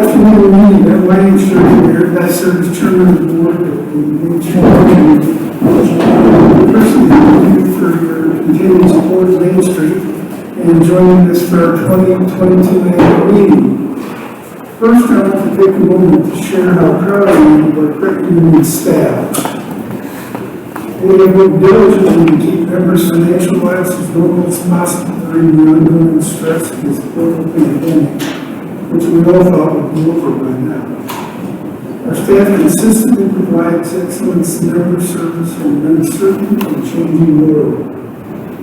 afternoon meeting. My name is Shirley Beard. I serve as chairman of the board of the Main Street. Personally, thank you for your continued support of Main Street and joining us for our 2022 annual meeting. First, I want to take a moment to share how proud I am of our credit union staff. We have worked diligently to keep members' financial lives as normal as possible during the ongoing stress of this global pandemic, which we all thought would be over by now. Our staff consistently provides excellent member service in an uncertain and changing world.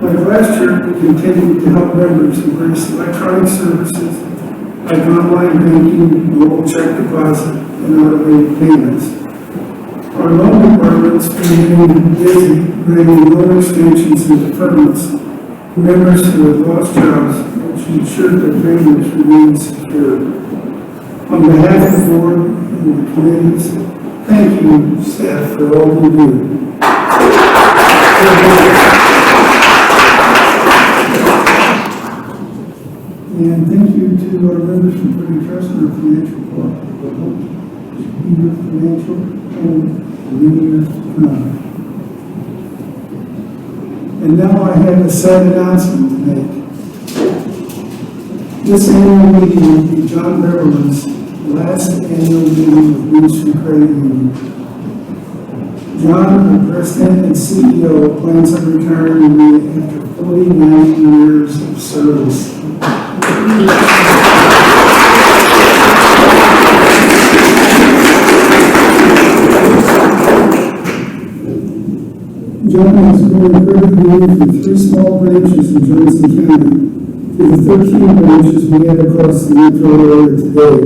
Like last year, we continued to help members embrace electronic services like online banking, mobile check deposit, and automated payments. Our loan departments remain busy granting loan extensions and deferments to members who have lost jobs, which ensure their families remain secure. On behalf of the board and the committees, thank you, staff, for all you do. And thank you to our members for putting trust in our financial financial and years to come. And now I have a sad announcement to make. This annual meeting will be John Beverly's last annual meeting with Main Street Credit Union. John, the President and CEO, plans on retiring after 49 years of service. John has grown credit union from 3 small branches in Johnson County to the 13 branches we have across the metro area today.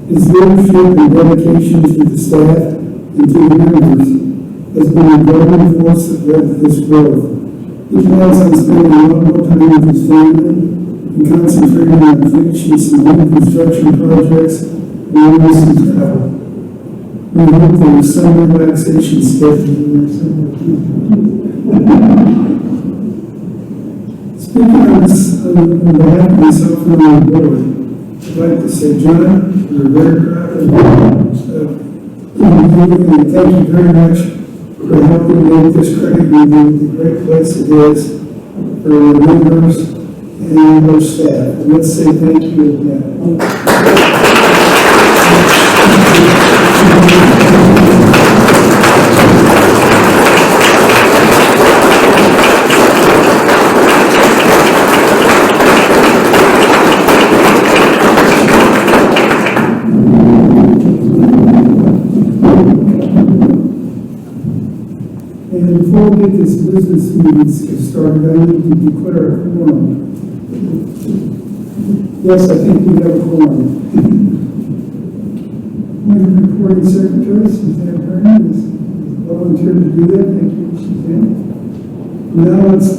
His leadership and dedication to the staff and to the members has been a driving force that led to this growth. He plans on spending a lot more time with his family and concentrating on finishing some home construction projects and doing some travel. We hope there is some relaxation scheduled in there somewhere. Speaking on behalf of myself and my board, I'd like to say, John, we're very proud of you. And thank you very much for helping make this credit union the great place it is for our members and our staff. And let's say thank you again. And before we get this business meeting started, I need to declare a quorum. Yes, I think we have a quorum. One of the recording secretaries, Suzanne Herman, has volunteered to do that. Thank you, Suzanne. Now let's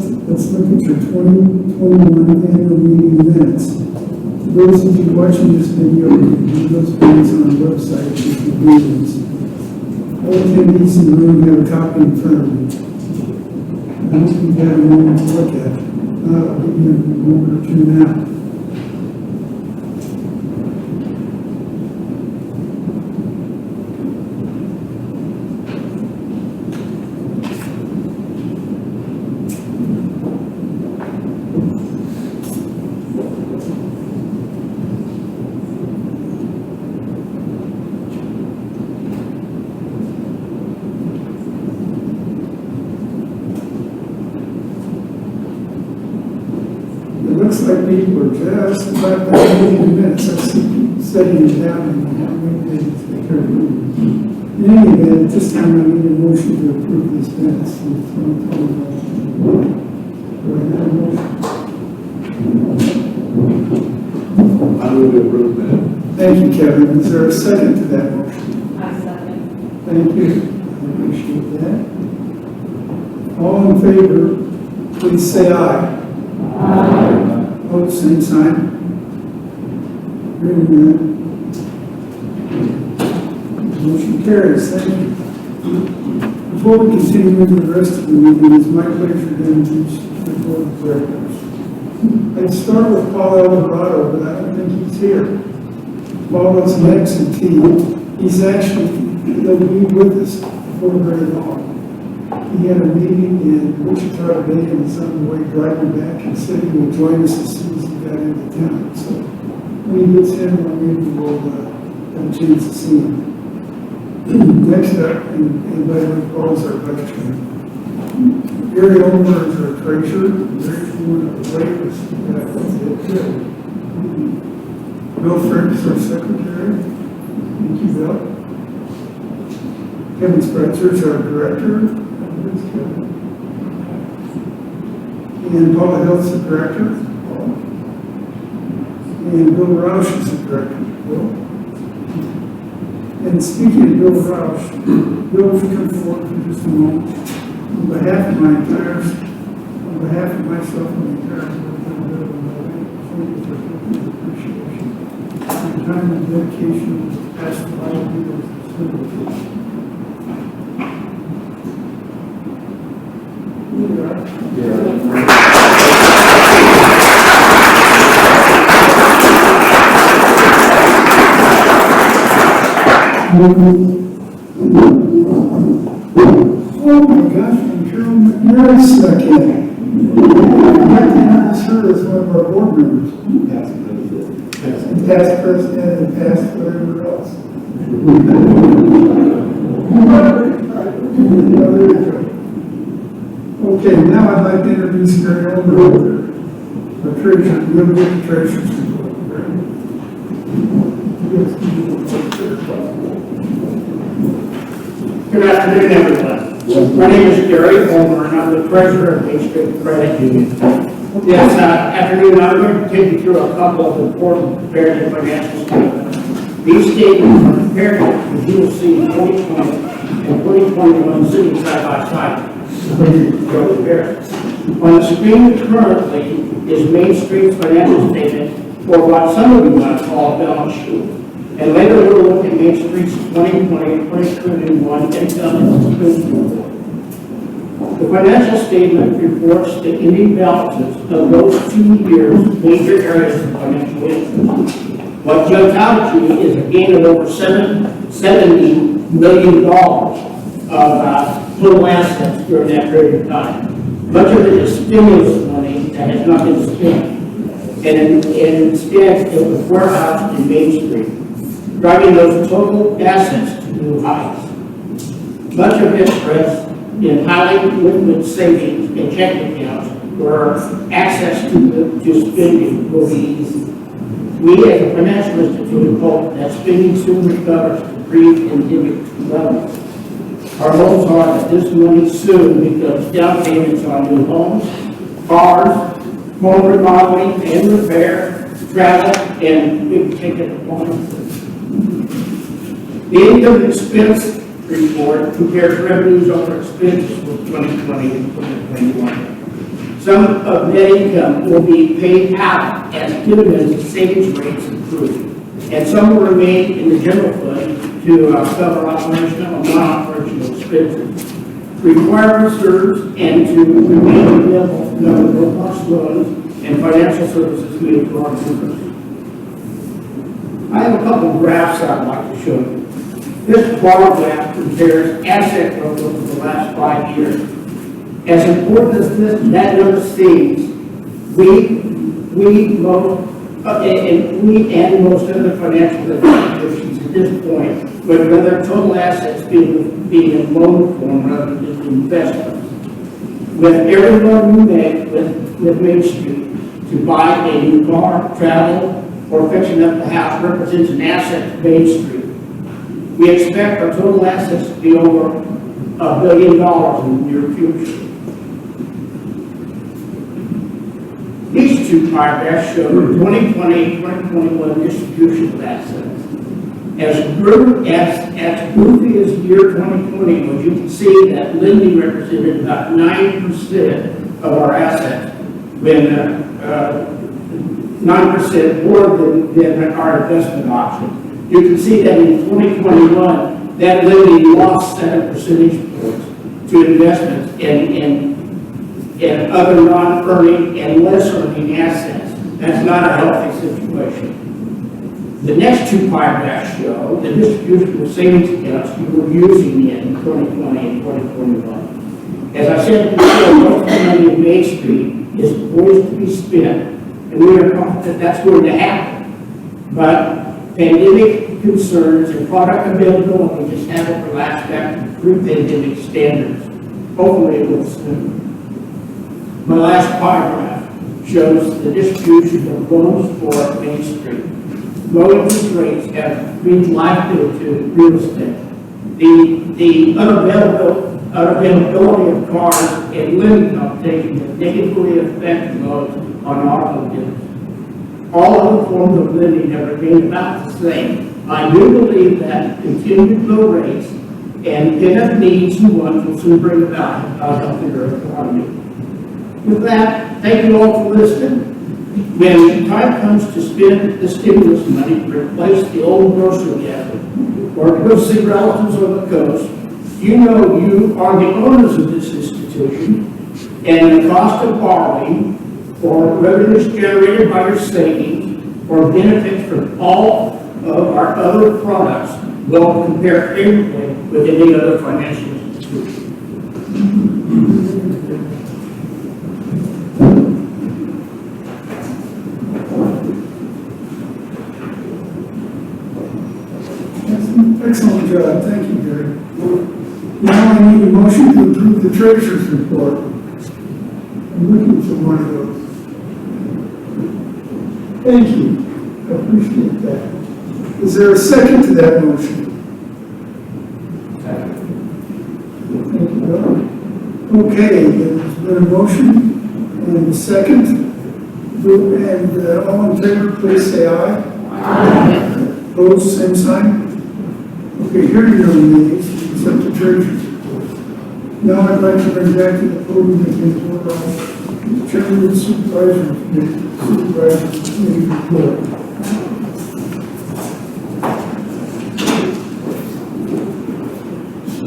look at your 2021 annual meeting minutes. For those of you watching this video, you can view those minutes on our website if you do this. All attendees in the room have a copy in front of me. I hope you've had a moment to look at it. I'll give you a moment or two now. Looks like people are just about that many minutes. I see people setting it down and how many minutes they can move. In any event, at this time I need a motion to approve these minutes from 2021. Do I have a motion? I move to approve that. Thank you, Kevin. Is there a second to that motion? I second. Thank you. I appreciate that. All in favor, please say aye. Aye. Opposed, same sign. Hearing none. Motion carries. Thank you. Before we continue with the rest of the meeting, it's my pleasure to introduce the board of directors. I'd start with Paul Alvarado, but I don't think he's here. follows an X and T. He's actually, he'll be with us for very long. He had a meeting in Wichita today and he's on the way driving back and said he would join us as soon as he got into town. So when he gets in, maybe we'll have a chance to see him. Next up, and Larry Paul is our vice chairman. Gary Ulmer is our treasurer. There's one of the waivers. That's it. Bill Frick is our secretary. Thank you, Bill. Kevin Spencer is our director. And Paula Hill's the director. And Bill Roush is the director. Bill. And speaking of Bill Roush, Bill, if you come forward for just a moment, on behalf of myself and the entire board, thank you for your appreciation. Your time and dedication to past 5 years of service. Here we are. Oh my gosh, I'm sure you're stuck in. I'd like to introduce her as one of our board members. And past president and past whatever else. Okay, now I'd like to introduce Gary Ulmer, the treasurer. We'll get the treasurer's report. Good afternoon, everyone. My name is Gary Ulmer, and I'm the treasurer of Main Street Credit Union. This afternoon, I'm going to take you through a couple of important comparative financial statements. These statements are compared as you will see 2020 and 2021 sitting side by side. On the screen currently is Main Street's financial statement, or what some of you might call a balance sheet. And later we'll look at Main Street's 2020-2021 income and expense report. The financial statement reports the ending balances of those 2 years' major areas of financial interest. What jumps out at you is a gain of over $70 million of total assets during that period of time. Much of it is stimulus money that has not been spent, and instead it was warehoused in Main Street, driving those total assets to new heights. Much of this rests in highly liquid savings and checking accounts where access to spending will be easy. We as a financial institution hope that spending soon recovers to pre-pandemic levels. Our hopes are that this money soon becomes down payments on new homes, cars, home remodeling and repair, travel, and big ticket appliances. The income expense report compares revenues over expenses for 2020 and 2021. Some of net income will be paid out as dividends and savings rates improve, and some will remain in the general fund to cover operational and non-operational expenses, require reserves, and to remain available to cover robust loans and financial services needed for our members. I have a couple of graphs I'd like to show you. This bar graph compares asset growth over the last 5 years. As important as that number seems, we and most other financial institutions at this point would rather total assets being in loan form rather than investments. With every loan we make with Main Street to buy a new car, travel, or fixing up the house represents an asset to Main Street. We expect our total assets to be over $1 billion in the near future. These 2 pie graphs show the 2020-2021 distribution of assets. As goofy as the year 2020 was, you can see that lending represented about 9% of our assets, when 9% more than our investment option. You can see that in 2021, that lending lost 7 percentage points to investments in other non-earning and less earning assets. That's not a healthy situation. The next two paragraphs show the distribution of savings accounts you were using in 2020 and 2021. As I said before, most of the money in Main Street is poised to be spent, and we are confident that's going to happen. But pandemic concerns and product availability just haven't relaxed back to pre-pandemic standards. Hopefully it will soon. My last paragraph shows the distribution of loans for Main Street. Low interest rates have breathed life into real estate. The unavailability of cars and living competition has negatively affected loans on automobiles. All other forms of lending have remained about the same. I do believe that continued low rates and pent-up needs and wants will soon bring about a healthier economy. With that, thank you all for listening. When the time comes to spend the stimulus money to replace the old grocery cabinet or to go see relatives on the coast, you know you are the owners of this institution, and the cost of borrowing or revenues generated by your savings or benefits from all of our other products will compare favorably with any other financial institution. Excellent job, thank you, Gary. Now I need a motion to approve the treasurer's report. I'm looking for one of those. Thank you, I appreciate that. Is there a second to that motion? Thank you, Bill. Okay, there's been a motion and a second. And all in favor, please say aye. Aye. Opposed, same sign. Okay, here are your names, except the treasurer's report. Now I'd like to bring back to the podium again for the chairman of the supervisory committee report.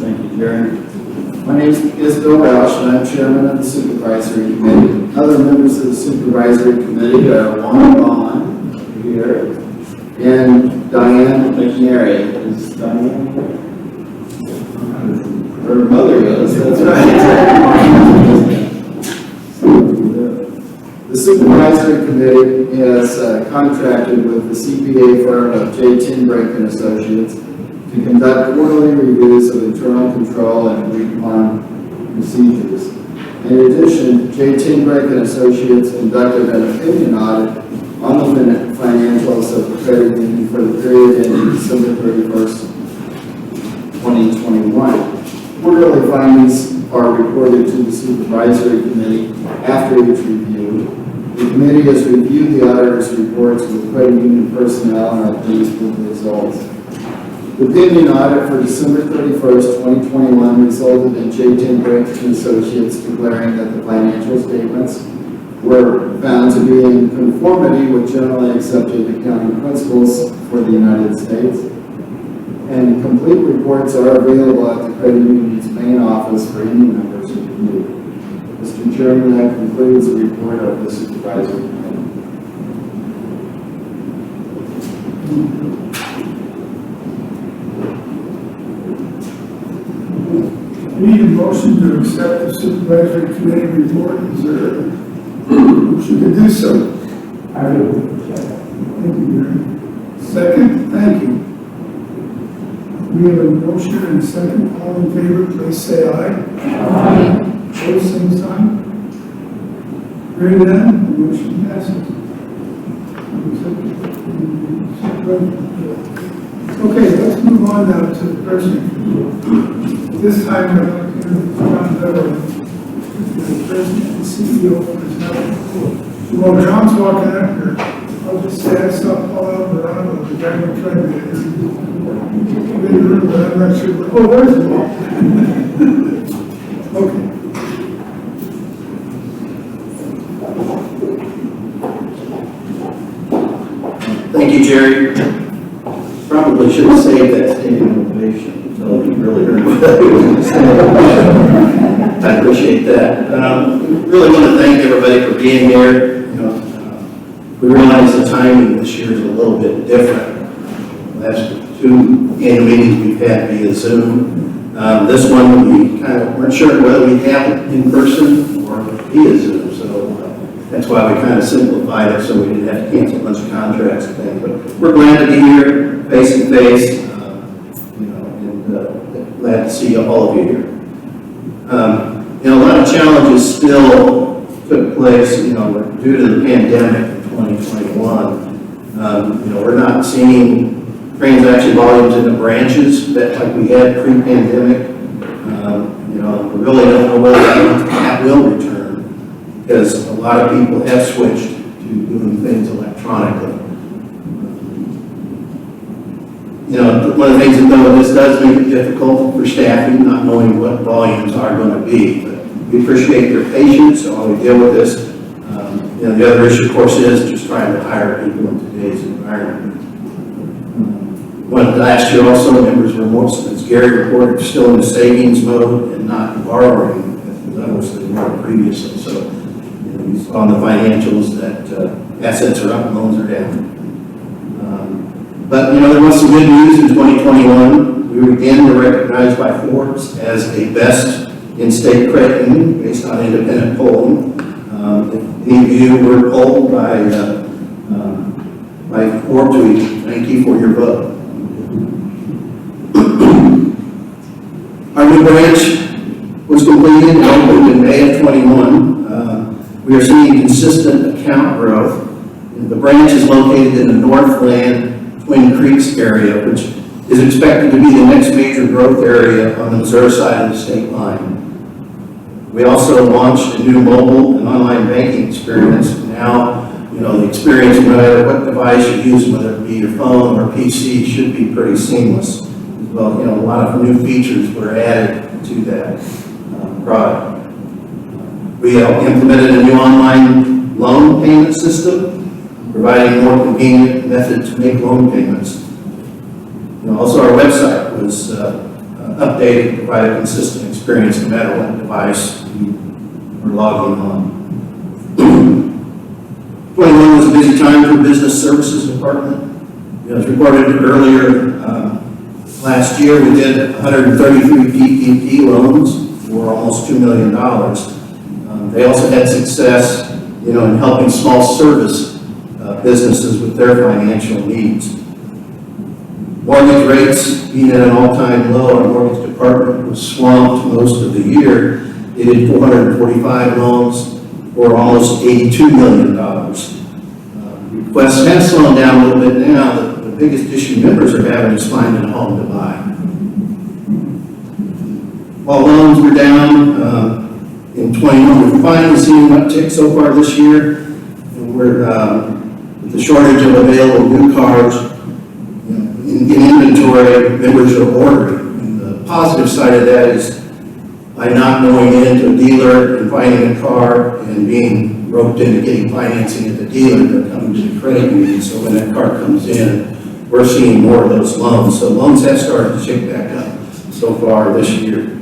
Thank you, Jerry. My name is Bill Roush, and I'm chairman of the supervisory committee. Other members of the supervisory committee are Juan Vaughn here and Diane McNary. Is Diane here? Her mother is, that's right. The supervisory committee has contracted with the CPA firm of J. Tinbrink & Associates to conduct quarterly reviews of internal control and agreed-upon procedures. In addition, J. Tinbrink & Associates conducted an opinion audit on the financials of the credit union for the period ending December 31st, 2021. Quarterly findings are reported to the supervisory committee after each review. The committee has reviewed the auditor's reports with credit union personnel and are pleased with the results. The opinion audit for December 31st, 2021 resulted in J. Tinbrink & Associates declaring that the financial statements were found to be in conformity with generally accepted accounting principles for the United States. And complete reports are available at the credit union's main office for any members to review. Mr. Chairman, that concludes the report of the supervisory committee. I need a motion to accept the supervisory committee report. Is there a motion to do so? I will. Thank you, Gary. Second, thank you. We have a motion and a second. All in favor, please say aye. Aye. Opposed, same sign. Hearing none, the motion passes. Okay, let's move on now to the president. This time I'd like to introduce John Beverly, the president and CEO of his network. While John's walking up here, I'll just say I saw Paul Alvarado, the guy who tried to get in the room, but I'm not sure. Oh, there's Paul. Okay. Thank you, Jerry. Probably should have saved that standing ovation until you really heard what I was saying. I appreciate that. Really want to thank everybody for being here. We realize the timing this year is a little bit different. last two annual meetings we've had via Zoom. This one, we kind of weren't sure whether we'd have it in person or via Zoom, so that's why we kind of simplified it so we didn't have to cancel a bunch of contracts and things. But we're glad to be here, face to face, and glad to see all of you here. A lot of challenges still took place, due to the pandemic in 2021. We're not seeing transaction volumes in the branches that like we had pre-pandemic. We really don't know whether that will return because a lot of people have switched to doing things electronically. One of the things that though this does make it difficult for staffing, not knowing what volumes are going to be, but we appreciate your patience while we deal with this. The other issue, of course, is just trying to hire people in today's environment. Last year also, members were more, as Gary reported, still in the savings mode and not borrowing at the levels they were previously. So we saw on the financials that assets are up and loans are down. But there was some good news in 2021. We were again recognized by Forbes as the best in-state credit union based on independent polling. If any of you were polled by Forbes, we thank you for your vote. Our new branch was completed and opened in May of 21. We are seeing consistent account growth. The branch is located in the Northland Twin Creeks area, which is expected to be the next major growth area on the Missouri side of the state line. We also launched a new mobile and online banking experience. Now, the experience, no matter what device you use, whether it be your phone or PC, should be pretty seamless. Well, a lot of new features were added to that product. We implemented a new online loan payment system, providing a more convenient method to make loan payments. Also, our website was updated to provide a consistent experience no matter what device you were logging on. 21 was a busy time for the business services department. As reported earlier, last year we did 133 PPP loans for almost $2 million. They also had success, in helping small service businesses with their financial needs. Mortgage rates being at an all-time low, our mortgage department was swamped most of the year. They did 445 loans for almost $82 million. Requests have slowed down a little bit now. The biggest issue members are having is finding a home to buy. While loans were down in 21, we're finally seeing an uptick so far this year. And we're with the shortage of available new cars in inventory, members are ordering. And the positive side of that is by not going into a dealer and finding a car and being roped into getting financing at the dealer, they're coming to the credit union. So when that car comes in, we're seeing more of those loans. So loans have started to tick back up so far this year.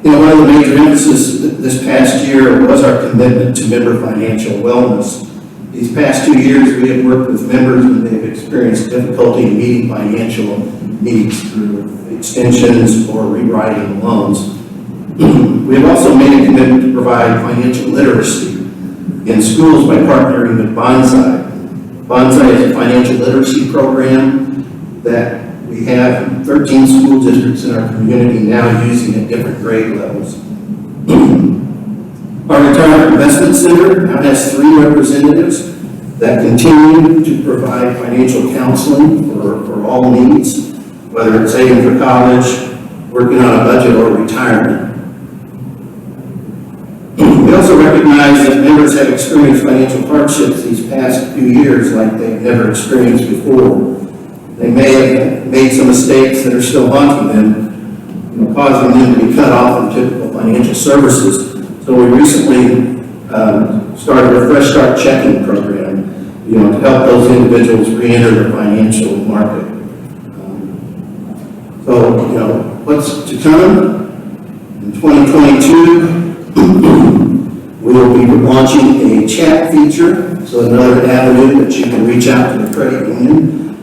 One of the major emphasis this past year was our commitment to member financial wellness. These past 2 years, we have worked with members when they've experienced difficulty in meeting financial needs through extensions or rewriting loans. We have also made a commitment to provide financial literacy in schools by partnering with Bonsai. Bonsai is a financial literacy program that we have 13 school districts in our community now using at different grade levels. Our Retirement Investment Center now has 3 representatives that continue to provide financial counseling for all needs, whether it's saving for college, working on a budget, or retirement. We also recognize that members have experienced financial hardships these past few years like they've never experienced before. They may have made some mistakes that are still haunting them, causing them to be cut off from typical financial services. So we recently started a Fresh Start checking program, to help those individuals re-enter the financial market. So, what's to come in 2022? We will be launching a chat feature, so another avenue that you can reach out to the credit union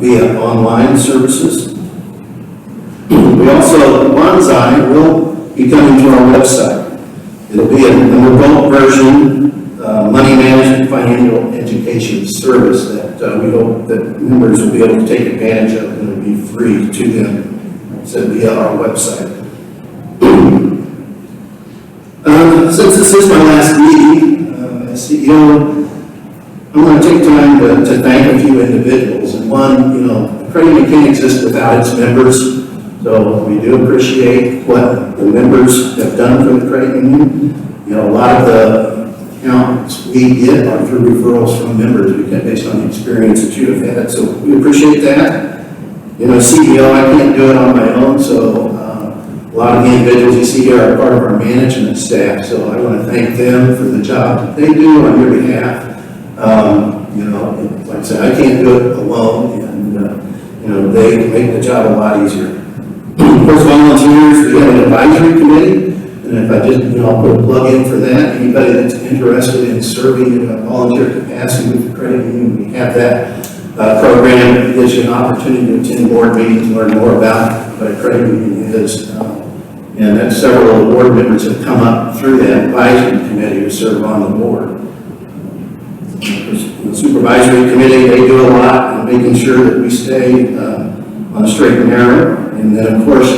via online services. We also, Bonsai will be coming to our website. It'll be an adult version, money management financial education service that we hope that members will be able to take advantage of, and it'll be free to them, like I said, via our website. Since this is my last meeting as CEO, I'm going to take time to thank a few individuals. And one, the credit union can't exist without its members. So we do appreciate what the members have done for the credit union. A lot of the accounts we get are through referrals from members based on the experience that you have had. So we appreciate that. CEO, I can't do it on my own. So a lot of the individuals you see here are part of our management staff. So I want to thank them for the job that they do on your behalf. Like I said, I can't do it alone, and they make the job a lot easier. Of course, volunteers, we have an advisory committee, and if I just, I'll put a plug in for that. Anybody that's interested in serving in a volunteer capacity with the credit union, we have that program that gives you an opportunity to attend board meetings and learn more about what a credit union is. And that several board members have come up through that advisory committee to serve on the board. The supervisory committee, they do a lot in making sure that we stay on the straight and narrow. And then, of course,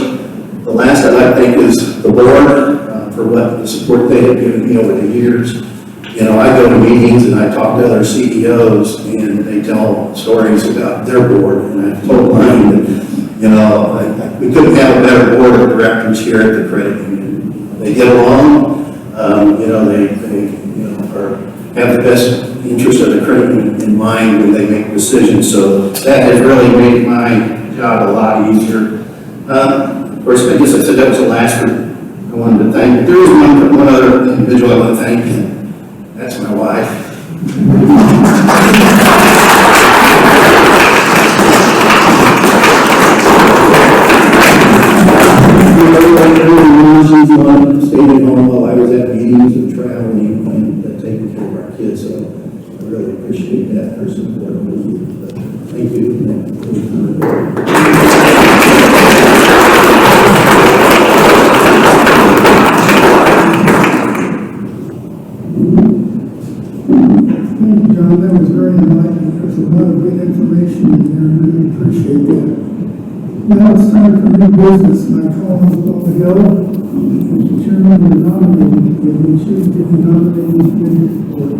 the last I'd like to thank is the board for what the support they have given me over the years. I go to meetings and I talk to other CEOs and they tell stories about their board. And I've told mine that, we couldn't have a better board of directors here at the credit union. They get along, they have the best interest of the credit union in mind when they make decisions. So that has really made my job a lot easier. Of course, I guess I said that was the last group I wanted to thank. But there is one other individual I want to thank, and that's my wife. She's the one who stayed at home while I was at meetings and traveling and taking care of our kids. So I really appreciate that her support. Thank you. John, that was very enlightening. There's a lot of good information in there. I really appreciate that. Now it's time for new business, and I call on Paul Hill, Mr. Chairman of the nominating committee, chief of the nominating committee report.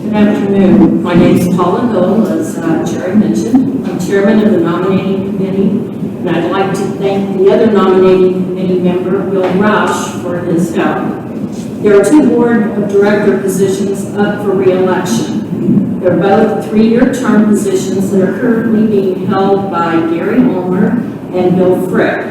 Good afternoon. My name is Paula Hill, as Jerry mentioned. I'm chairman of the nominating committee, and I'd like to thank the other nominating committee member, Bill Roush, for his help. There are two board of director positions up for re-election. They're both 3-year term positions that are currently being held by Gary Ulmer and Bill Frick.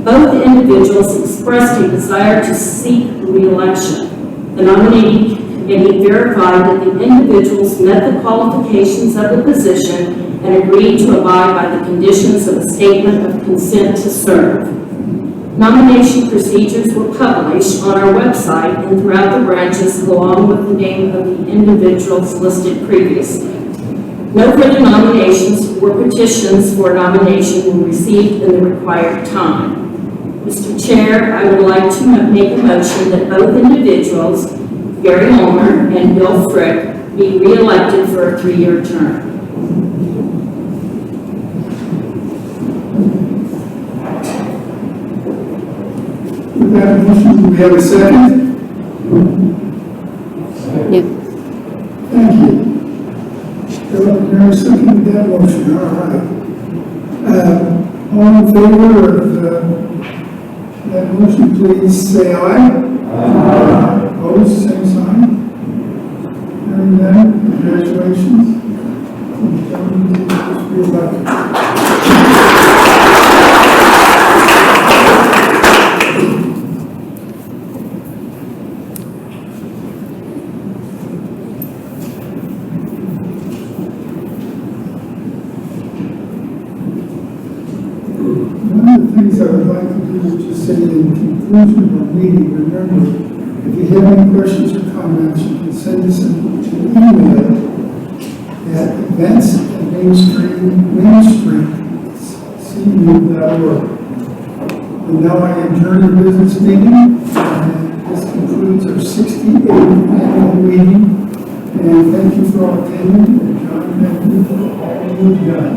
Both individuals expressed a desire to seek re-election. The nominating committee verified that the individuals met the qualifications of the position and agreed to abide by the conditions of a statement of consent to serve. Nomination procedures were published on our website and throughout the branches along with the name of the individuals listed previously. No further nominations or petitions for nomination were received in the required time. Mr. Chair, I would like to make a motion that both individuals, Gary Ulmer and Bill Frick, be re-elected for a 3-year term. With that motion, do we have a second? Thank you. Philip, Mary seconded that motion. All right. All in favor of that motion, please say aye. Aye. Opposed, same sign. Hearing that, congratulations. Gentlemen, just be elected. One of the things I would like to do is just say in conclusion of our meeting, remember, if you have any questions or comments, you can send us an email at events@mainstreet.cu.org. And now I adjourn the business meeting, and this concludes our 68th annual meeting. And thank you for all attending, and John, thank you for all you've done.